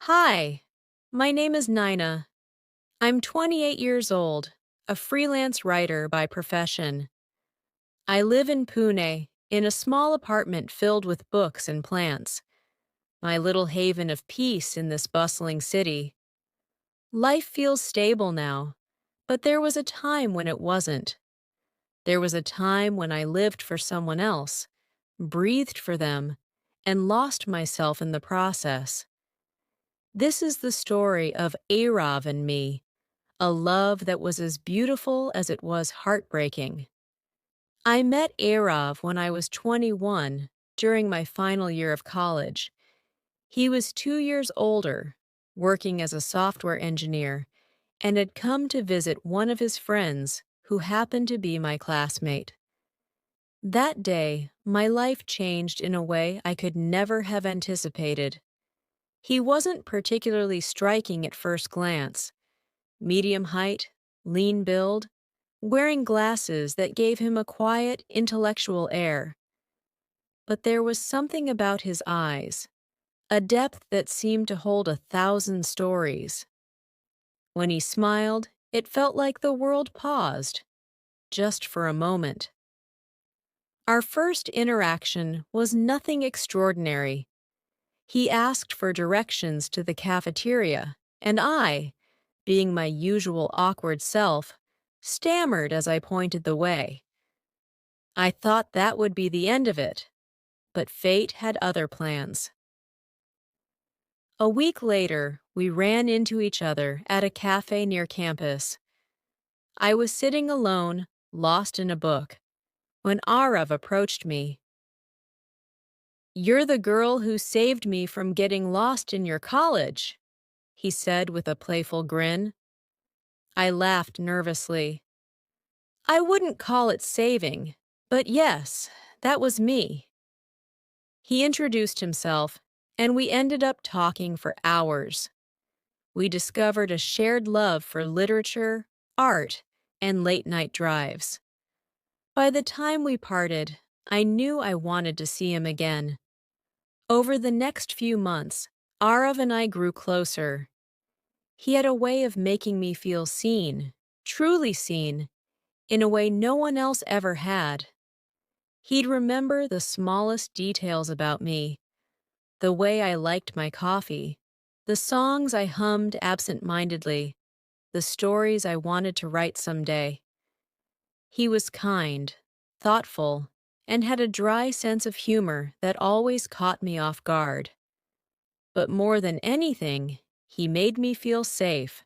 Hi, my name is Nina. I'm 28 years old, a freelance writer by profession. I live in Pune, in a small apartment filled with books and plants, my little haven of peace in this bustling city. Life feels stable now, but there was a time when it wasn't. There was a time when I lived for someone else, breathed for them, and lost myself in the process. This is the story of Arav and me, a love that was as beautiful as it was heartbreaking. I met Arav when I was 21, during my final year of college. He was 2 years older, working as a software engineer, and had come to visit one of his friends who happened to be my classmate. That day, my life changed in a way I could never have anticipated. He wasn't particularly striking at first glance. Medium height, lean build, wearing glasses that gave him a quiet, intellectual air. But there was something about his eyes, a depth that seemed to hold 1,000 stories. When he smiled, it felt like the world paused, just for a moment. Our first interaction was nothing extraordinary. He asked for directions to the cafeteria, and I, being my usual awkward self, stammered as I pointed the way. I thought that would be the end of it, but fate had other plans. A week later, we ran into each other at a cafe near campus. I was sitting alone, lost in a book, when Arav approached me. "You're the girl who saved me from getting lost in your college," he said with a playful grin. I laughed nervously. "I wouldn't call it saving, but yes, that was me." He introduced himself, and we ended up talking for hours. We discovered a shared love for literature, art, and late-night drives. By the time we parted, I knew I wanted to see him again. Over the next few months, Arav and I grew closer. He had a way of making me feel seen, truly seen, in a way no one else ever had. He'd remember the smallest details about me, the way I liked my coffee, the songs I hummed absent-mindedly, the stories I wanted to write someday. He was kind, thoughtful, and had a dry sense of humor that always caught me off guard. But more than anything, he made me feel safe.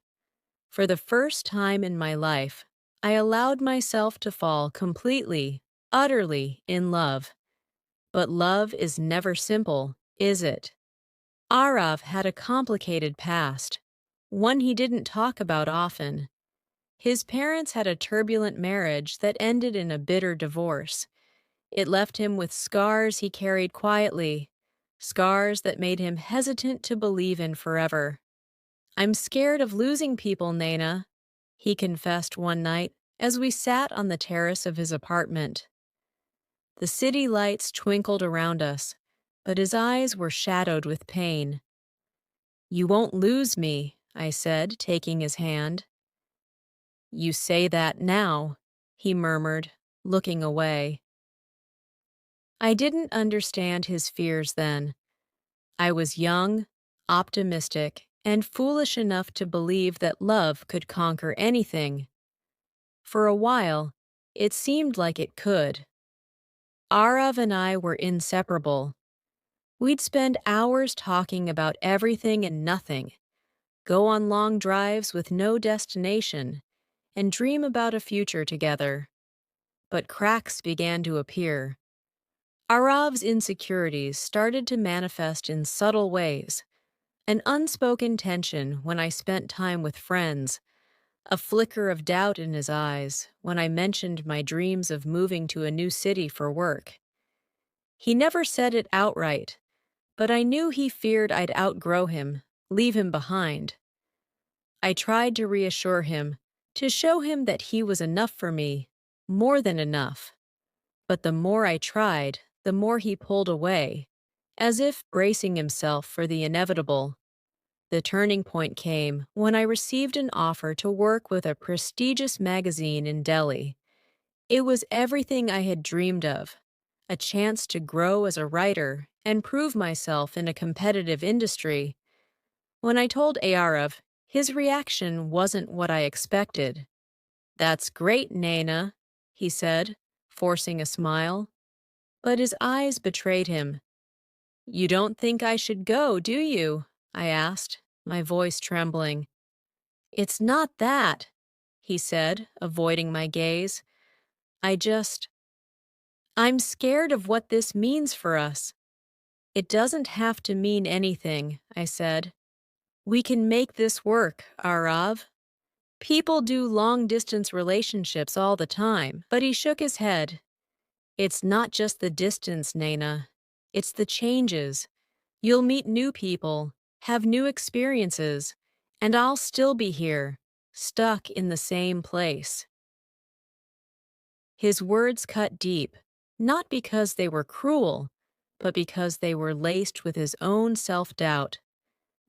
For the first time in my life, I allowed myself to fall completely, utterly in love. But love is never simple, is it? Arav had a complicated past, one he didn't talk about often. His parents had a turbulent marriage that ended in a bitter divorce. It left him with scars he carried quietly, scars that made him hesitant to believe in forever. "I'm scared of losing people, Naina," he confessed one night as we sat on the terrace of his apartment. The city lights twinkled around us, but his eyes were shadowed with pain. "You won't lose me," I said, taking his hand. "You say that now," he murmured, looking away. I didn't understand his fears then. I was young, optimistic, and foolish enough to believe that love could conquer anything. For a while, it seemed like it could. Arav and I were inseparable. We'd spend hours talking about everything and nothing, go on long drives with no destination, and dream about a future together. But cracks began to appear. Arav's insecurities started to manifest in subtle ways, an unspoken tension when I spent time with friends, a flicker of doubt in his eyes when I mentioned my dreams of moving to a new city for work. He never said it outright, but I knew he feared I'd outgrow him, leave him behind. I tried to reassure him, to show him that he was enough for me, more than enough. But the more I tried, the more he pulled away, as if bracing himself for the inevitable. The turning point came when I received an offer to work with a prestigious magazine in Delhi. It was everything I had dreamed of, a chance to grow as a writer and prove myself in a competitive industry. When I told Arav, his reaction wasn't what I expected. "That's great, Naina," he said, forcing a smile. But his eyes betrayed him. "You don't think I should go, do you?" I asked, my voice trembling. "It's not that," he said, avoiding my gaze. I just, "I'm scared of what this means for us." "It doesn't have to mean anything," I said. "We can make this work, Arav. People do long-distance relationships all the time." But he shook his head. "It's not just the distance, Naina. It's the changes. You'll meet new people, have new experiences, and I'll still be here, stuck in the same place." His words cut deep, not because they were cruel, but because they were laced with his own self-doubt.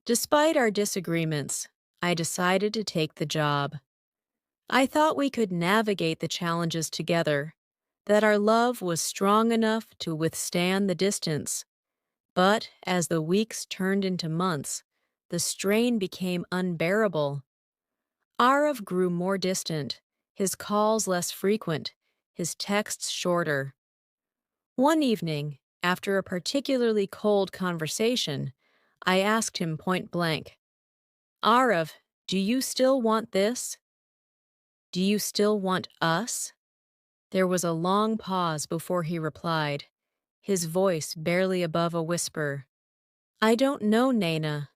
Despite our disagreements, I decided to take the job. I thought we could navigate the challenges together, that our love was strong enough to withstand the distance. But as the weeks turned into months, the strain became unbearable. Arav grew more distant, his calls less frequent, his texts shorter. One evening, after a particularly cold conversation, I asked him point blank, "Arav, do you still want this? Do you still want us?" There was a long pause before he replied, his voice barely above a whisper. "I don't know, Naina."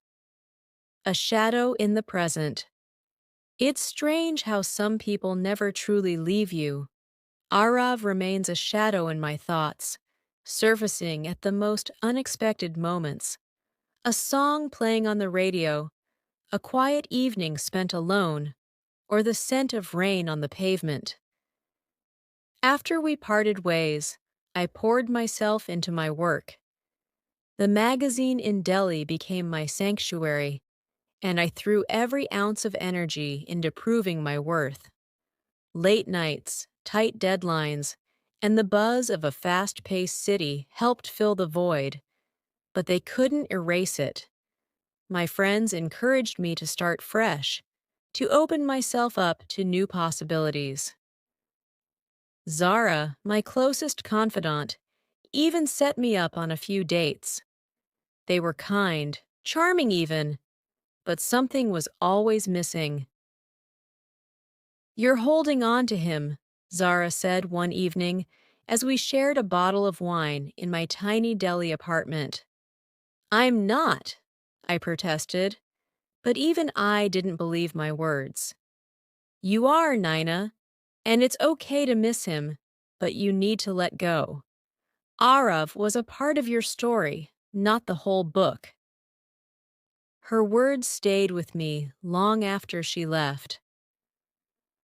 A shadow in the present. It's strange how some people never truly leave you. Arav remains a shadow in my thoughts, surfacing at the most unexpected moments. A song playing on the radio, a quiet evening spent alone, or the scent of rain on the pavement. After we parted ways, I poured myself into my work. The magazine in Delhi became my sanctuary, and I threw every ounce of energy into proving my worth. Late nights, tight deadlines, and the buzz of a fast-paced city helped fill the void, but they couldn't erase it. My friends encouraged me to start fresh, to open myself up to new possibilities. Zara, my closest confidant, even set me up on a few dates. They were kind, charming even, but something was always missing. "You're holding on to him," Zara said one evening as we shared a bottle of wine in my tiny Delhi apartment. "I'm not," I protested, but even I didn't believe my words. "You are, Naina, and it's okay to miss him, but you need to let go. Arav was a part of your story, not the whole book." Her words stayed with me long after she left.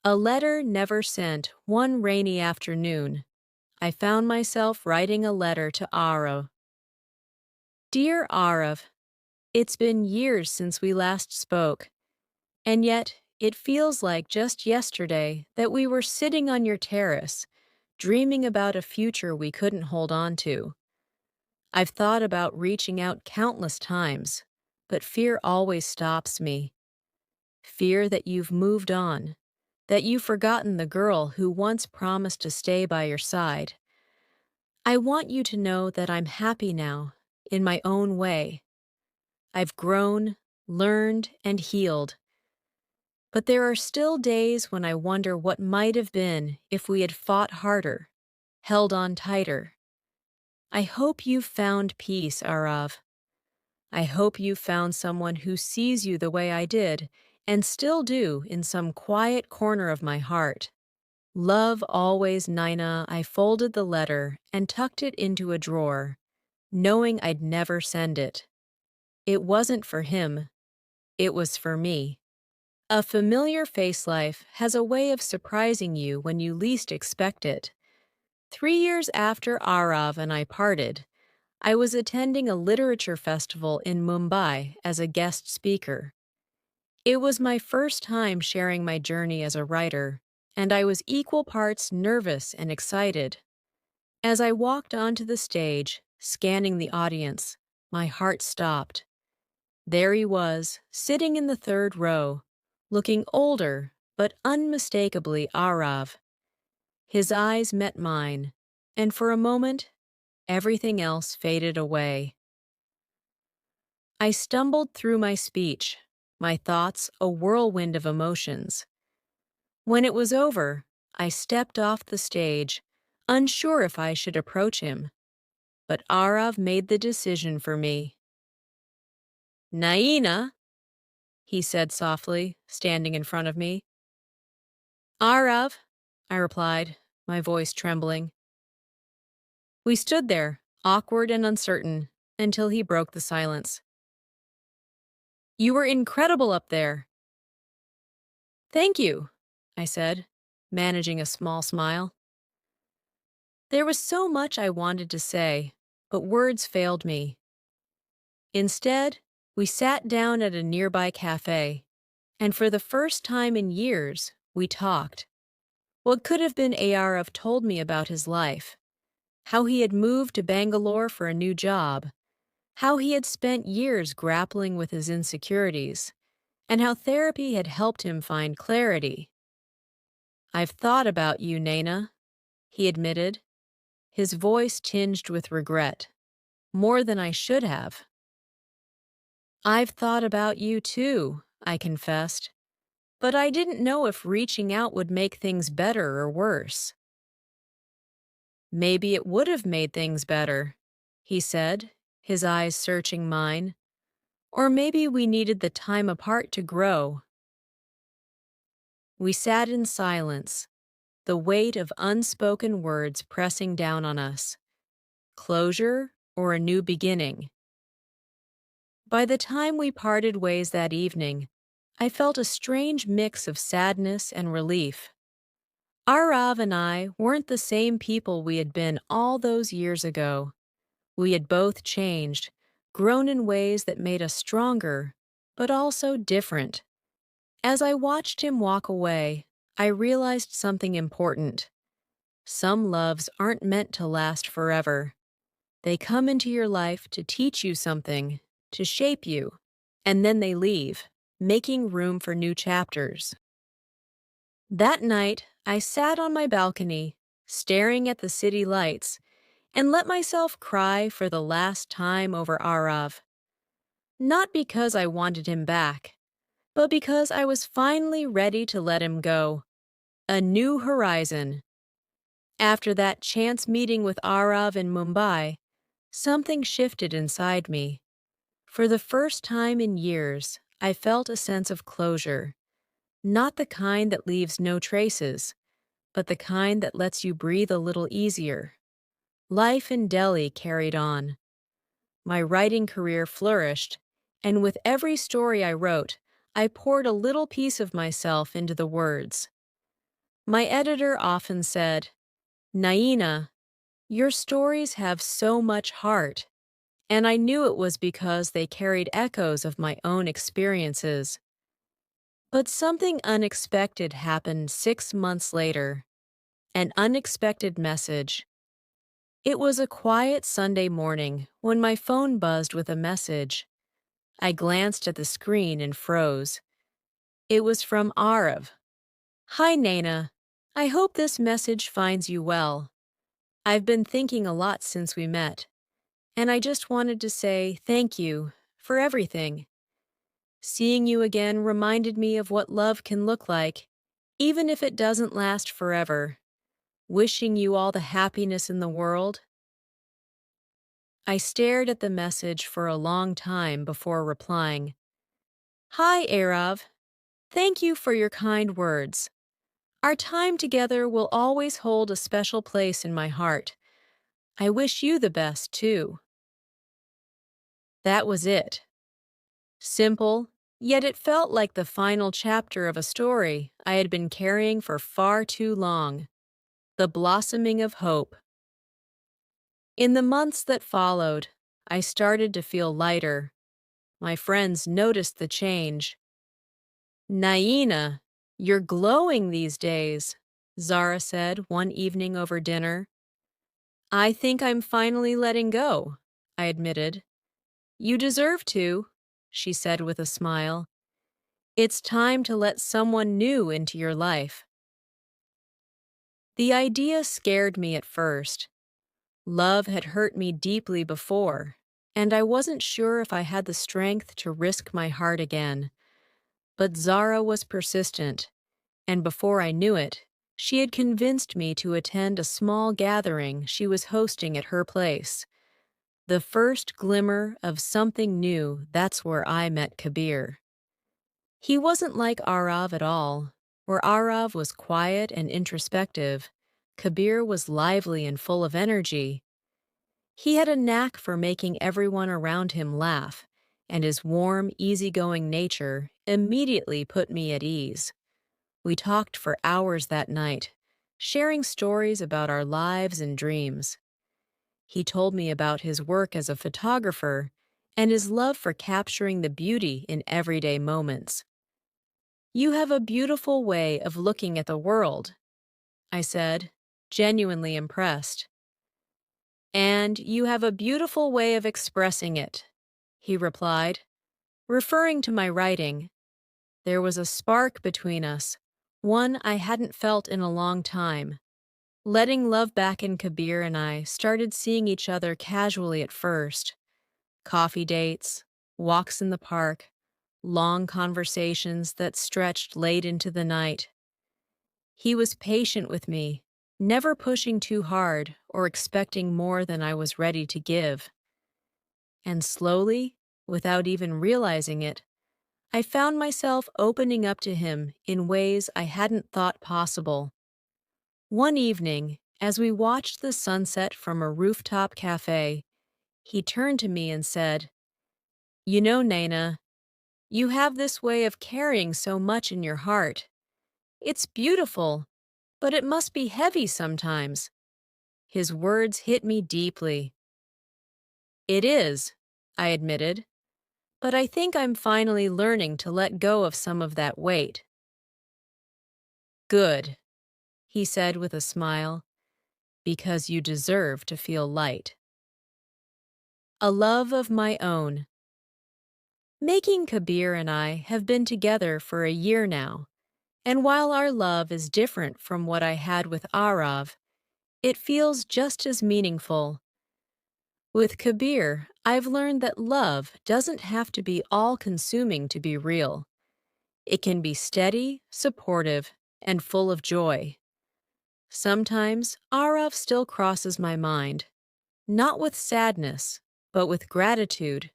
A letter never sent. One rainy afternoon, I found myself writing a letter to Arav. "Dear Arav, it's been years since we last spoke, and yet it feels like just yesterday that we were sitting on your terrace, dreaming about a future we couldn't hold on to. I've thought about reaching out countless times, but fear always stops me. Fear that you've moved on, that you've forgotten the girl who once promised to stay by your side. I want you to know that I'm happy now, in my own way. I've grown, learned, and healed. But there are still days when I wonder what might have been if we had fought harder, held on tighter. I hope you've found peace, Arav. I hope you've found someone who sees you the way I did, and still do in some quiet corner of my heart. Love always, Naina." I folded the letter and tucked it into a drawer, knowing I'd never send it. It wasn't for him. It was for me. A familiar face life has a way of surprising you when you least expect it. 3 years after Arav and I parted, I was attending a literature festival in Mumbai as a guest speaker. It was my first time sharing my journey as a writer, and I was equal parts nervous and excited. As I walked onto the stage, scanning the audience, my heart stopped. There he was, sitting in the third row, looking older, but unmistakably Arav. His eyes met mine, and for a moment, everything else faded away. I stumbled through my speech, my thoughts a whirlwind of emotions. When it was over, I stepped off the stage, unsure if I should approach him. But Arav made the decision for me. "Naina," he said softly, standing in front of me. "Arav," I replied, my voice trembling. We stood there, awkward and uncertain, until he broke the silence. "You were incredible up there." "Thank you," I said, managing a small smile. There was so much I wanted to say, but words failed me. Instead, we sat down at a nearby cafe, and for the first time in years, we talked. What could have been Arav told me about his life, how he had moved to Bangalore for a new job, how he had spent years grappling with his insecurities, and how therapy had helped him find clarity. "I've thought about you, Naina," he admitted, his voice tinged with regret, "more than I should have." "I've thought about you too," I confessed, "but I didn't know if reaching out would make things better or worse." "Maybe it would have made things better," he said, his eyes searching mine. "Or maybe we needed the time apart to grow." We sat in silence, the weight of unspoken words pressing down on us. Closure or a new beginning? By the time we parted ways that evening, I felt a strange mix of sadness and relief. Arav and I weren't the same people we had been all those years ago. We had both changed, grown in ways that made us stronger, but also different. As I watched him walk away, I realized something important. Some loves aren't meant to last forever. They come into your life to teach you something, to shape you, and then they leave, making room for new chapters. That night, I sat on my balcony, staring at the city lights, and let myself cry for the last time over Arav. Not because I wanted him back, but because I was finally ready to let him go. A new horizon. After that chance meeting with Arav in Mumbai, something shifted inside me. For the first time in years, I felt a sense of closure. Not the kind that leaves no traces, but the kind that lets you breathe a little easier. Life in Delhi carried on. My writing career flourished, and with every story I wrote, I poured a little piece of myself into the words. My editor often said, "Naina, your stories have so much heart," and I knew it was because they carried echoes of my own experiences. But something unexpected happened 6 months later. An unexpected message. It was a quiet Sunday morning when my phone buzzed with a message. I glanced at the screen and froze. It was from Arav. "Hi, Naina. I hope this message finds you well. I've been thinking a lot since we met, and I just wanted to say thank you for everything. Seeing you again reminded me of what love can look like, even if it doesn't last forever. Wishing you all the happiness in the world." I stared at the message for a long time before replying. "Hi, Arav. Thank you for your kind words. Our time together will always hold a special place in my heart. I wish you the best, too." That was it. Simple, yet it felt like the final chapter of a story I had been carrying for far too long. The blossoming of hope. In the months that followed, I started to feel lighter. My friends noticed the change. "Naina, you're glowing these days," Zara said one evening over dinner. "I think I'm finally letting go," I admitted. "You deserve to," she said with a smile. "It's time to let someone new into your life." The idea scared me at first. Love had hurt me deeply before, and I wasn't sure if I had the strength to risk my heart again. But Zara was persistent, and before I knew it, she had convinced me to attend a small gathering she was hosting at her place. The first glimmer of something new, that's where I met Kabir. He wasn't like Arav at all. Where Arav was quiet and introspective, Kabir was lively and full of energy. He had a knack for making everyone around him laugh, and his warm, easygoing nature immediately put me at ease. We talked for hours that night, sharing stories about our lives and dreams. He told me about his work as a photographer and his love for capturing the beauty in everyday moments. "You have a beautiful way of looking at the world," I said, genuinely impressed. "And you have a beautiful way of expressing it," he replied, referring to my writing. There was a spark between us, one I hadn't felt in a long time. Letting love back in Kabir and I started seeing each other casually at first. Coffee dates, walks in the park, long conversations that stretched late into the night. He was patient with me, never pushing too hard or expecting more than I was ready to give. And slowly, without even realizing it, I found myself opening up to him in ways I hadn't thought possible. One evening, as we watched the sunset from a rooftop cafe, he turned to me and said, "You know, Naina, you have this way of carrying so much in your heart. It's beautiful, but it must be heavy sometimes." His words hit me deeply. "It is," I admitted, "but I think I'm finally learning to let go of some of that weight." "Good," he said with a smile, "because you deserve to feel light." A love of my own. Making Kabir and I have been together for a year now, and while our love is different from what I had with Arav, it feels just as meaningful. With Kabir, I've learned that love doesn't have to be all-consuming to be real. It can be steady, supportive, and full of joy. Sometimes Arav still crosses my mind, not with sadness, but with gratitude.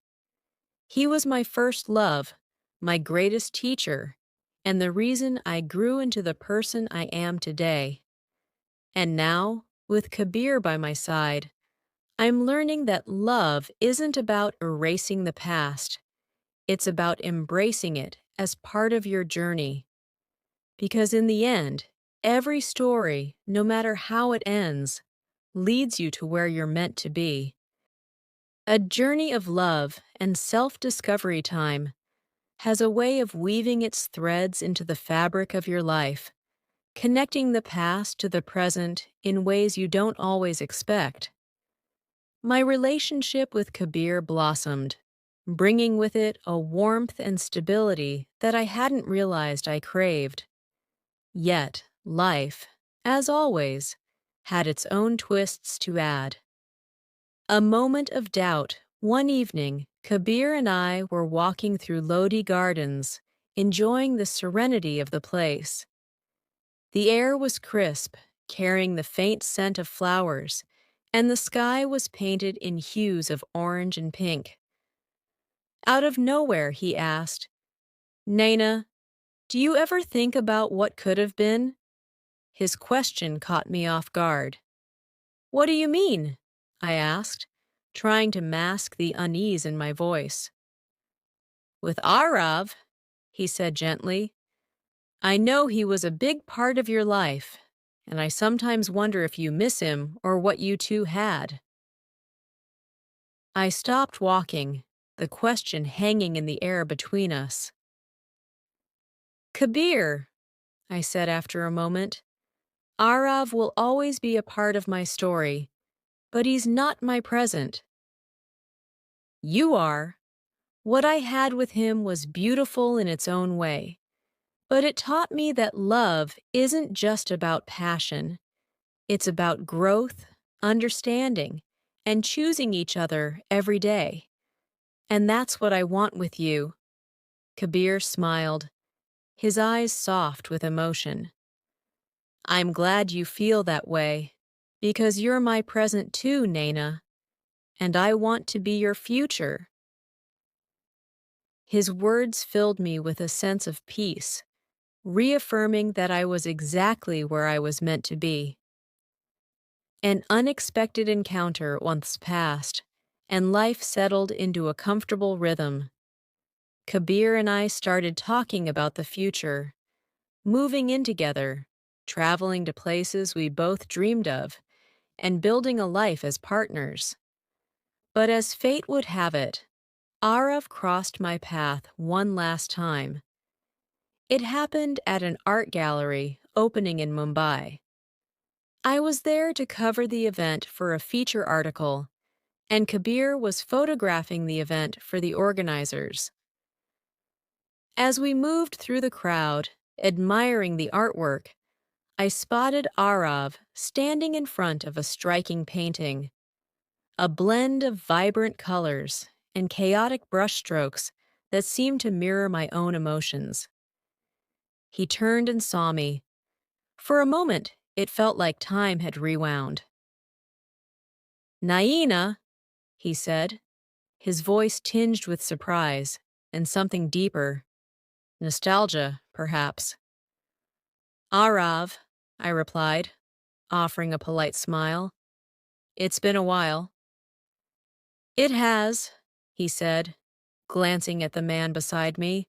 He was my first love, my greatest teacher, and the reason I grew into the person I am today. And now, with Kabir by my side, I'm learning that love isn't about erasing the past. It's about embracing it as part of your journey. Because in the end, every story, no matter how it ends, leads you to where you're meant to be. A journey of love and self-discovery time has a way of weaving its threads into the fabric of your life, connecting the past to the present in ways you don't always expect. My relationship with Kabir blossomed, bringing with it a warmth and stability that I hadn't realized I craved. Yet, life, as always, had its own twists to add. A moment of doubt. One evening, Kabir and I were walking through Lodi Gardens, enjoying the serenity of the place. The air was crisp, carrying the faint scent of flowers, and the sky was painted in hues of orange and pink. Out of nowhere, he asked, "Naina, do you ever think about what could have been?" His question caught me off guard. "What do you mean?" I asked, trying to mask the unease in my voice. "With Arav," he said gently, "I know he was a big part of your life, and I sometimes wonder if you miss him or what you two had." I stopped walking, the question hanging in the air between us. Kabir, I said after a moment, Arav will always be a part of my story, but he's not my present. You are. What I had with him was beautiful in its own way, but it taught me that love isn't just about passion. It's about growth, understanding, and choosing each other every day. And that's what I want with you. Kabir smiled, his eyes soft with emotion. I'm glad you feel that way, because you're my present too, Naina, and I want to be your future. His words filled me with a sense of peace, reaffirming that I was exactly where I was meant to be. An unexpected encounter once passed, and life settled into a comfortable rhythm. Kabir and I started talking about the future, moving in together, traveling to places we both dreamed of, and building a life as partners. But as fate would have it, Arav crossed my path one last time. It happened at an art gallery opening in Mumbai. I was there to cover the event for a feature article, and Kabir was photographing the event for the organizers. As we moved through the crowd, admiring the artwork, I spotted Arav standing in front of a striking painting, a blend of vibrant colors and chaotic brushstrokes that seemed to mirror my own emotions. He turned and saw me. For a moment, it felt like time had rewound. Naina, he said, his voice tinged with surprise and something deeper. Nostalgia, perhaps. Arav, I replied, offering a polite smile. It's been a while. It has, he said, glancing at the man beside me.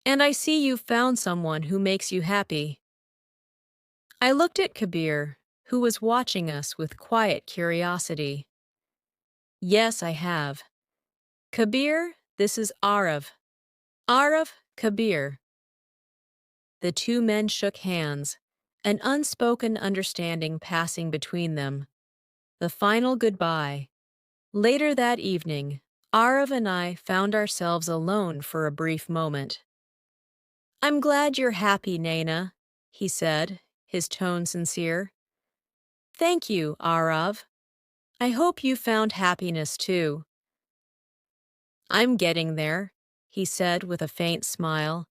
And I see you've found someone who makes you happy. I looked at Kabir, who was watching us with quiet curiosity. Yes, I have. Kabir, this is Arav. Arav, Kabir. The two men shook hands, an unspoken understanding passing between them. The final goodbye. Later that evening, Arav and I found ourselves alone for a brief moment. I'm glad you're happy, Naina, he said, his tone sincere. Thank you, Arav. I hope you found happiness too. I'm getting there, he said with a faint smile.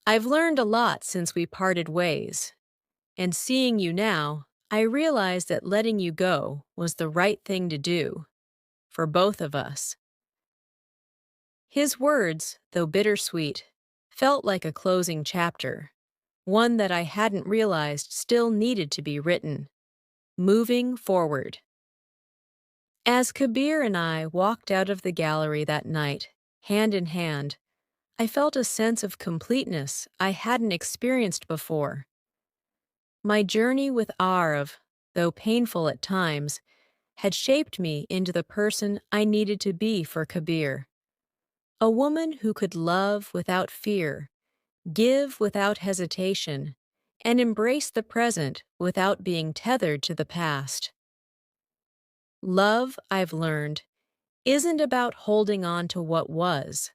I've learned a lot since we parted ways, and seeing you now, I realize that letting you go was the right thing to do, for both of us. His words, though bittersweet, felt like a closing chapter, one that I hadn't realized still needed to be written. Moving forward. As Kabir and I walked out of the gallery that night, hand in hand, I felt a sense of completeness I hadn't experienced before. My journey with Arav, though painful at times, had shaped me into the person I needed to be for Kabir. A woman who could love without fear, give without hesitation, and embrace the present without being tethered to the past. Love, I've learned, isn't about holding on to what was.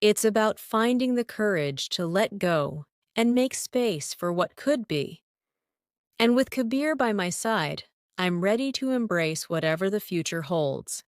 It's about finding the courage to let go and make space for what could be. And with Kabir by my side, I'm ready to embrace whatever the future holds.